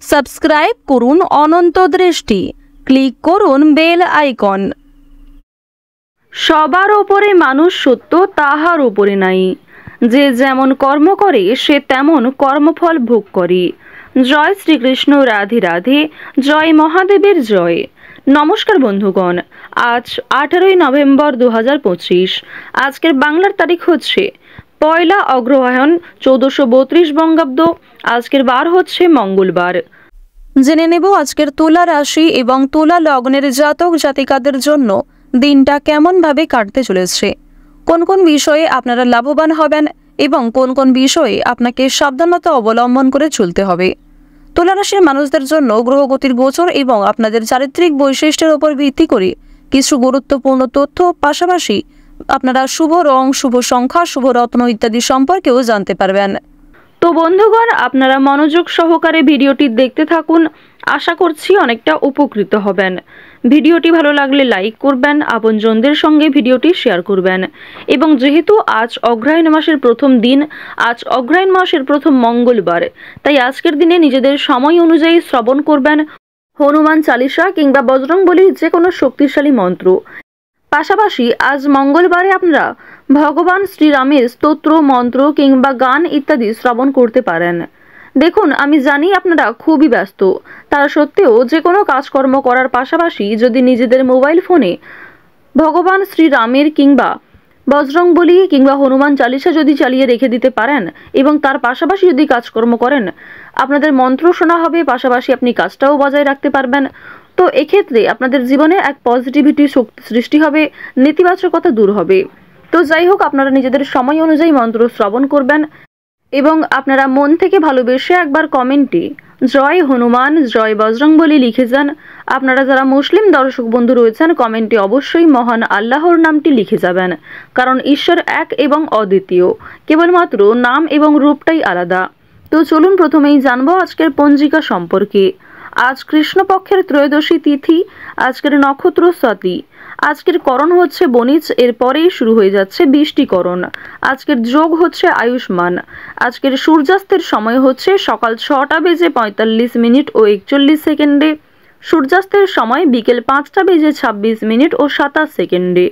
Subscribe করুন অনন্ত দৃষ্টি, click করুন বেল আইকন। সবার ওপরে মানুষ সত্য, তাহার উপরে নাই। যে যেমন কর্ম করে সে তেমন কর্মফল ভোগ করে। জয় শ্রীকৃষ্ণ, রাধে রাধে, জয় মহাদেবের জয়। নমস্কার বন্ধুগণ, আজ 18ই নভেম্বর 2025। আজকের বাংলার তারিখ হচ্ছে 1 অগ্রহায়ণ 1432 বঙ্গাব্দ। আজকের বার হচ্ছে মঙ্গলবার। জেনে নেব আজকের তুলা রাশি এবং তুলা লগ্নের জাতক জাতিকাদের জন্য দিনটা কেমনভাবে কাটতে চলেছে, কোন কোন বিষয়ে আপনারা লাভবান হবেন এবং কোন কোন বিষয়ে আপনাকে সাবধানতা অবলম্বন করে চলতে হবে। তুলা রাশির মানুষদের জন্য গ্রহগতির গোচর এবং আপনাদের চারিত্রিক বৈশিষ্ট্যের উপর ভিত্তি করে কিছু গুরুত্বপূর্ণ তথ্য, পাশাপাশি আপনারা শুভ রং, শুভ সংখ্যা, শুভ রত্ন ইত্যাদি সম্পর্কেও জানতে পারবেন। তো বন্ধুগণ, আপনারা মনোযোগ সহকারে ভিডিওটি দেখতে থাকুন। আশা করছি অনেকটা উপকৃত হবেন। ভিডিওটি ভালো লাগলে লাইক করবেন, আপনজনদের সঙ্গে ভিডিওটি শেয়ার করবেন। এবং যেহেতু আজ অগ্রহায়ণ মাসের প্রথম দিন, আজ অগ্রহায়ণ মাসের প্রথম মঙ্গলবার, তাই আজকের দিনে নিজেদের সময় অনুযায়ী শ্রবণ করবেন হনুমান চালিসা কিংবা বজরংবলীর যে কোনো শক্তিশালী মন্ত্র। পাশাপাশি আজ মঙ্গলবারে আপনারা ভগবান শ্রীরামের স্তোত্র, মন্ত্র কিংবা গান ইত্যাদি শ্রবণ করতে পারেন। দেখুন, আমি জানি আপনারা খুবই ব্যস্ত, তারা সত্ত্বেও যে কোনো কাজকর্ম করার পাশাপাশি যদি নিজেদের মোবাইল ফোনে ভগবান শ্রীরামের কিংবা বজরংবলী কিংবা হনুমান চালিসা যদি চালিয়ে রেখে দিতে পারেন এবং তার পাশাপাশি যদি কাজকর্ম করেন, আপনাদের মন্ত্র শোনা হবে, পাশাপাশি আপনি কাজটাও বজায় রাখতে পারবেন। তো এক্ষেত্রে আপনাদের জীবনে এক পজিটিভিটি শক্তি সৃষ্টি হবে, নেতিবাচকতা দূর হবে। তো যাই হোক, আপনারা নিজেদের সময় অনুযায়ী মন্ত্র শ্রবণ করবেন এবং আপনারা মন থেকে ভালোবেসে একবার কমেন্টে জয় হনুমান, জয় বজরংবলী লিখে যান। আপনারা যারা মুসলিম দর্শক বন্ধু রয়েছেন, কমেন্টে অবশ্যই মহান আল্লাহর নামটি লিখে যাবেন, কারণ ঈশ্বর এক এবং অদ্বিতীয়, কেবলমাত্র নাম এবং রূপটাই আলাদা। তো চলুন প্রথমেই জানবো আজকের পঞ্জিকা সম্পর্কে। আজ কৃষ্ণপক্ষের ত্রয়োদশী তিথি, আজকের নক্ষত্র স্বাতি, আজকের করণ হচ্ছে বণিজ, এরপরেই শুরু হয়ে যাচ্ছে বৃষ্টিকরণ। আজকের যোগ হচ্ছে আয়ুষ্মান। আজকের সূর্যাস্তের সময় হচ্ছে সকাল 6:45 ও 41 সেকেন্ডে। সূর্যাস্তের সময় বিকেল 5:26 ও 27 সেকেন্ডে।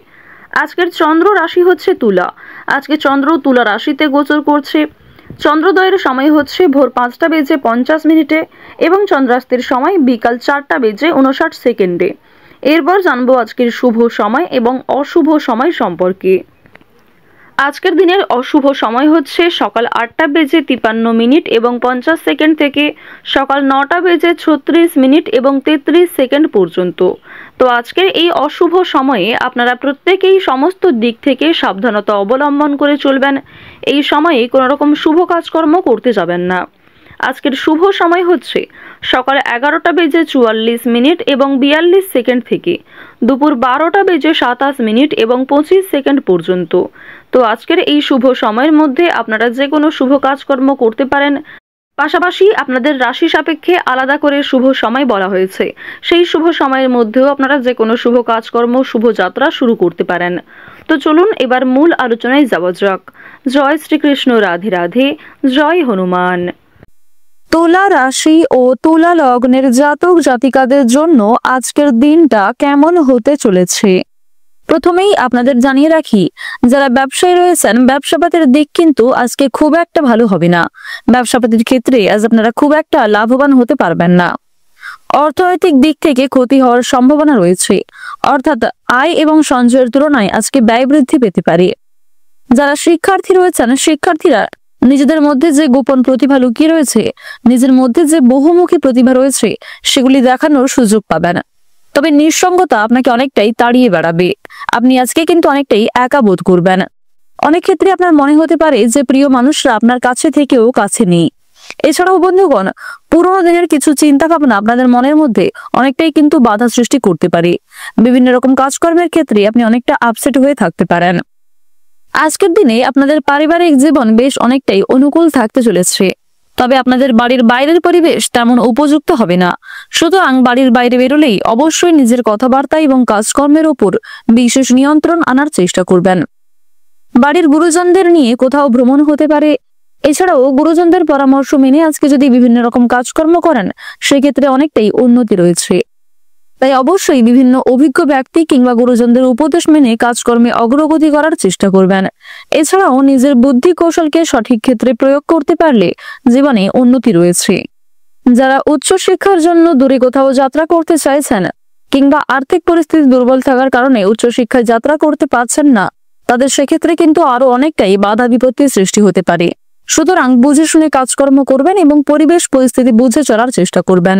আজকের চন্দ্র রাশি হচ্ছে তুলা। আজকে চন্দ্র তুলা রাশিতে গোচর করছে। চন্দ্রোদয়ের সময় হচ্ছে ভোর 5:50 এবং চন্দ্রাস্তের সময় বিকাল 4:59 সেকেন্ডে। এরপর জানবো আজকের শুভ সময় এবং অশুভ সময় সম্পর্কে। আজকের দিনের অশুভ সময় হচ্ছে সকাল 8:53 এবং 50 সেকেন্ড থেকে সকাল 9:36 এবং 33 সেকেন্ড পর্যন্ত। তো আজকের এই অশুভ সময়ে আপনারা প্রত্যেকেই সমস্ত দিক থেকে সাবধানতা অবলম্বন করে চলবেন। এই সময়ে কোনো রকম শুভ কাজকর্ম করতে যাবেন না। আজকের শুভ সময় হচ্ছে সকাল 11:44 এবং 42 সেকেন্ড থেকে দুপুর 12:27 এবং 25 সেকেন্ড পর্যন্ত। তো আজকের এই শুভ সময়ের মধ্যে আপনারা যে কোনো শুভ কাজকর্ম করতে পারেন। পাশাপাশি আপনাদের রাশি সাপেক্ষে আলাদা করে শুভ সময় বলা হয়েছে, সেই শুভ সময়ের মধ্যেও আপনারা যে কোনো শুভ কাজকর্ম, শুভ যাত্রা শুরু করতে পারেন। তো চলুন এবার মূল আলোচনায় যাওয়া যাক। জয় শ্রীকৃষ্ণ, রাধে রাধে, জয় হনুমান। তুলা রাশি ও তুলা লগ্নের জাতক জাতিকাদের জন্য আজকের দিনটা কেমন হতে চলেছে। প্রথমেই আপনাদের জানিয়ে রাখি, যারা ব্যবসায়ী রয়েছেন, ব্যবসাপাতির দিক কিন্তু আজকে খুব একটা ভালো হবে না। ব্যবসাপাতির ক্ষেত্রে আজ আপনারা খুব একটা লাভবান হতে পারবেন না। অর্থনৈতিক দিক থেকে ক্ষতি হওয়ার সম্ভাবনা রয়েছে, অর্থাৎ আয় এবং সঞ্চয়ের তুলনায় আজকে ব্যয় বৃদ্ধি পেতে পারে। যারা শিক্ষার্থী রয়েছেন, শিক্ষার্থীরা নিজেদের মধ্যে যে গোপন প্রতিভা লুকিয়ে রয়েছে, নিজের মধ্যে যে বহুমুখী প্রতিভা রয়েছে, সেগুলি দেখানোর সুযোগ পাবেন। তবে নিঃসঙ্গতা আপনাকে অনেকটাই তাড়িয়ে বেড়াবে। আপনি আজকে কিন্তু অনেকটাই একা বোধ করবেন। অনেক ক্ষেত্রে আপনার মনে হতে পারে যে প্রিয় মানুষরা আপনার কাছে থেকেও কাছে নেই। এছাড়াও বন্ধুগণ, পুরোনো দিনের কিছু চিন্তা ভাবনা আপনাদের মনের মধ্যে অনেকটাই কিন্তু বাধা সৃষ্টি করতে পারে। বিভিন্ন রকম কাজকর্মের ক্ষেত্রে আপনি অনেকটা আপসেট হয়ে থাকতে পারেন। আজকের দিনে আপনাদের পারিবারিক জীবন বেশ অনেকটাই অনুকূল থাকতে চলেছে। তবে আপনাদের বাড়ির বাইরের পরিবেশ তেমন উপযুক্ত হবে না। সুতরাং বাড়ির বাইরে বেরোলেই অবশ্যই নিজের কথাবার্তা এবং কাজকর্মের উপর বিশেষ নিয়ন্ত্রণ আনার চেষ্টা করবেন। বাড়ির গুরুজনদের নিয়ে কোথাও ভ্রমণ হতে পারে, এছাড়াও গুরুজনদের পরামর্শ মেনে আজকে যদি বিভিন্ন রকম কাজকর্ম করেন, সেক্ষেত্রে অনেকটাই উন্নতি রয়েছে। তাই অবশ্যই বিভিন্ন অভিজ্ঞ ব্যক্তি কিংবা গুরুজনদের উপদেশ মেনে কাজকর্মে অগ্রগতি করার চেষ্টা করবেন। এছাড়াও নিজের বুদ্ধি কৌশলকে সঠিক ক্ষেত্রে প্রয়োগ করতে পারলে জীবনে উন্নতি রয়েছে। যারা উচ্চশিক্ষার জন্য দূরে কোথাও যাত্রা করতে চাইছেন কিংবা আর্থিক পরিস্থিতি দুর্বল থাকার কারণে উচ্চশিক্ষায় যাত্রা করতে পারছেন না, তাদের সেক্ষেত্রে কিন্তু আরো অনেকটাই বাধা বিপত্তির সৃষ্টি হতে পারে। সুতরাং বুঝে শুনে কাজকর্ম করবেন এবং পরিবেশ পরিস্থিতি বুঝে চলার চেষ্টা করবেন।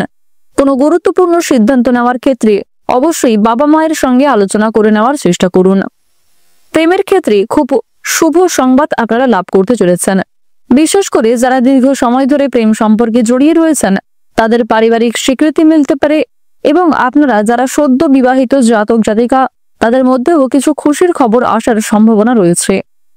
কোনো গুরুত্বপূর্ণ সিদ্ধান্ত নেওয়ার ক্ষেত্রে অবশ্যই বাবা মায়ের সঙ্গে আলোচনা করে নেওয়ার চেষ্টা করুন। প্রেমের ক্ষেত্রে খুব শুভ সংবাদ আপনারা লাভ করতে চলেছেন। বিশেষ করে যারা দীর্ঘ সময় ধরে প্রেম সম্পর্কে জড়িয়ে রয়েছেন, তাদের পারিবারিক স্বীকৃতি মিলতে পারে এবং আপনারা যারা সদ্য বিবাহিত জাতক জাতিকা, তাদের মধ্যেও কিছু খুশির খবর আসার সম্ভাবনা রয়েছে।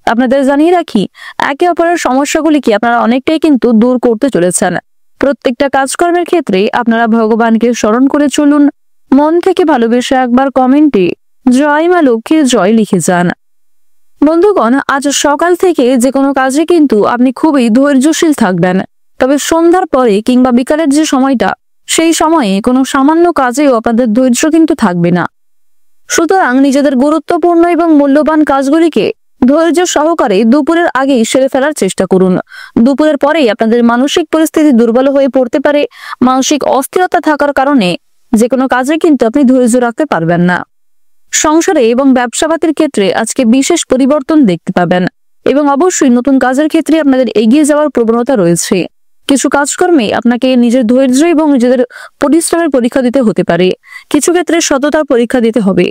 আপনাদের জানিয়ে রাখি, একে অপরের সমস্যাগুলিকে আপনারা অনেকটাই কিন্তু দূর করতে চলেছেন। প্রত্যেকটা কাজকর্মের ক্ষেত্রে আপনারা ভগবানকে স্মরণ করে চলুন। মন থেকে ভালোবেসে একবার কমেন্টে জয় মা লক্ষ্মীর জয় লিখে যান। বন্ধুগণ, আজ সকাল থেকে যে কোনো কাজে কিন্তু আপনি খুবই ধৈর্যশীল থাকবেন। তবে সন্ধ্যার পরে কিংবা বিকালের যে সময়টা, সেই সময়ে কোনো সামান্য কাজেও আপনাদের ধৈর্য কিন্তু থাকবে না। সুতরাং নিজেদের গুরুত্বপূর্ণ এবং মূল্যবান কাজগুলিকে ধৈর্য সহকারে দুপুরের আগেই সেরে ফেলার চেষ্টা করুন। দুপুরের পরেই আপনাদের মানসিক পরিস্থিতি দুর্বল হয়ে পড়তে পারে। মানসিক অস্থিরতা থাকার কারণে যে কোনো কাজে কিন্তু আপনি ধৈর্য রাখতে পারবেন না। সংসারে এবং ব্যবসাপাতির ক্ষেত্রে আজকে বিশেষ পরিবর্তন দেখতে পাবেন এবং অবশ্যই নতুন কাজের ক্ষেত্রে আপনাদের এগিয়ে যাওয়ার প্রবণতা রয়েছে। কিছু কাজকর্মে আপনাকে নিজের ধৈর্য এবং নিজেদের পরিশ্রমের পরীক্ষা দিতে হতে পারে। কিছু ক্ষেত্রে সততার পরীক্ষা দিতে হবে।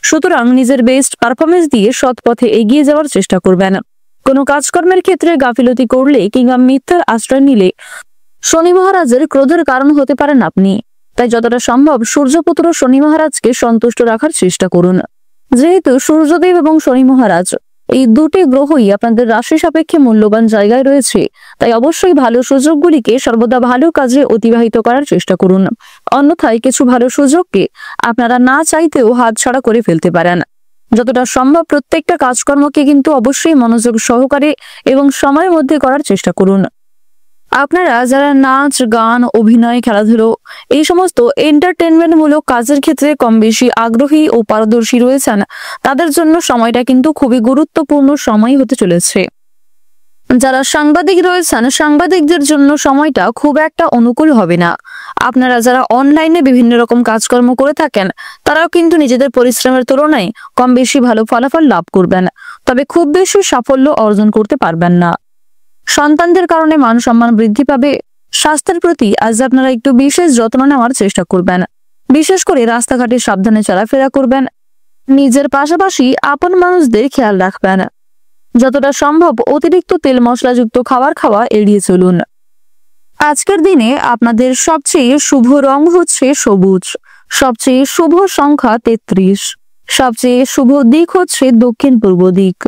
সুতরাং নিজের বেস্ট পারফরমেন্স দিয়ে সৎ পথে এগিয়ে যাওয়ার চেষ্টা করবেন। কোনো কাজকর্মের ক্ষেত্রে গাফিলতি করলে কিংবা মিথ্যার আশ্রয় নিলে শনি মহারাজের ক্রোধের কারণ হতে পারেন আপনি। তাই যতটা সম্ভব সূর্যপুত্র শনি মহারাজকে সন্তুষ্ট রাখার চেষ্টা করুন। যেহেতু সূর্যদেব এবং শনি মহারাজ এই দুটি গ্রহই আপনাদের রাশি সাপেক্ষে মূল্যবান জায়গায় রয়েছে, তাই অবশ্যই ভালো সুযোগগুলিকে সর্বদা ভালো কাজে অতিবাহিত করার চেষ্টা করুন। অন্যথায় কিছু ভালো সুযোগকে আপনারা না চাইতেও হাতছাড়া করে ফেলতে পারেন। যতটা সম্ভব প্রত্যেকটা কাজকর্মকে কিন্তু অবশ্যই মনোযোগ সহকারে এবং সময়ের মধ্যে করার চেষ্টা করুন। আপনারা যারা নাচ, গান, অভিনয়, খেলাধুলো এই সমস্ত এন্টারটেনমেন্ট মূলক কাজের ক্ষেত্রে কম বেশি আগ্রহী ও পারদর্শী রয়েছেন, তাদের জন্য সময়টা কিন্তু খুবই গুরুত্বপূর্ণ সময় হতে চলেছে। যারা সাংবাদিক রয়েছেন, সাংবাদিকদের জন্য সময়টা খুব একটা অনুকূল হবে না। আপনারা যারা অনলাইনে বিভিন্ন রকম কাজকর্ম করে থাকেন, তারাও কিন্তু নিজেদের পরিশ্রমের তুলনায় কম বেশি ভালো ফলাফল লাভ করবেন, তবে খুব বেশি সাফল্য অর্জন করতে পারবেন না। সন্তানদের কারণে মান সম্মান বৃদ্ধি পাবে। স্বাস্থ্যের প্রতি আজ আপনারা একটু বিশেষ যত্ন নেওয়ার চেষ্টা করবেন। বিশেষ করে রাস্তাঘাটে সাবধানে চলাফেরা করবেন। নিজের পাশাপাশি আপন মানুষদের খেয়াল রাখবেন। যতটা সম্ভব অতিরিক্ত তেল মশলাযুক্ত খাবার খাওয়া এড়িয়ে চলুন। আজকের দিনে আপনাদের সবচেয়ে শুভ রং হচ্ছে সবুজ, সবচেয়ে শুভ সংখ্যা 33, সবচেয়ে শুভ দিক হচ্ছে দক্ষিণ পূর্ব দিক,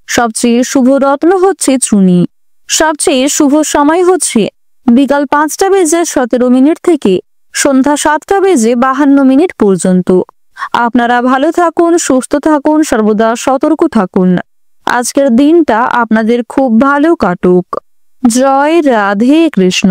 সবচেয়ে শুভ রত্ন হচ্ছে চুনি, সবচেয়ে শুভ সময় হচ্ছে বিকাল 5:17 থেকে সন্ধ্যা 7:52 পর্যন্ত। আপনারা ভালো থাকুন, সুস্থ থাকুন, সর্বদা সতর্ক থাকুন। আজকের দিনটা আপনাদের খুব ভালো কাটুক। জয় রাধে কৃষ্ণ।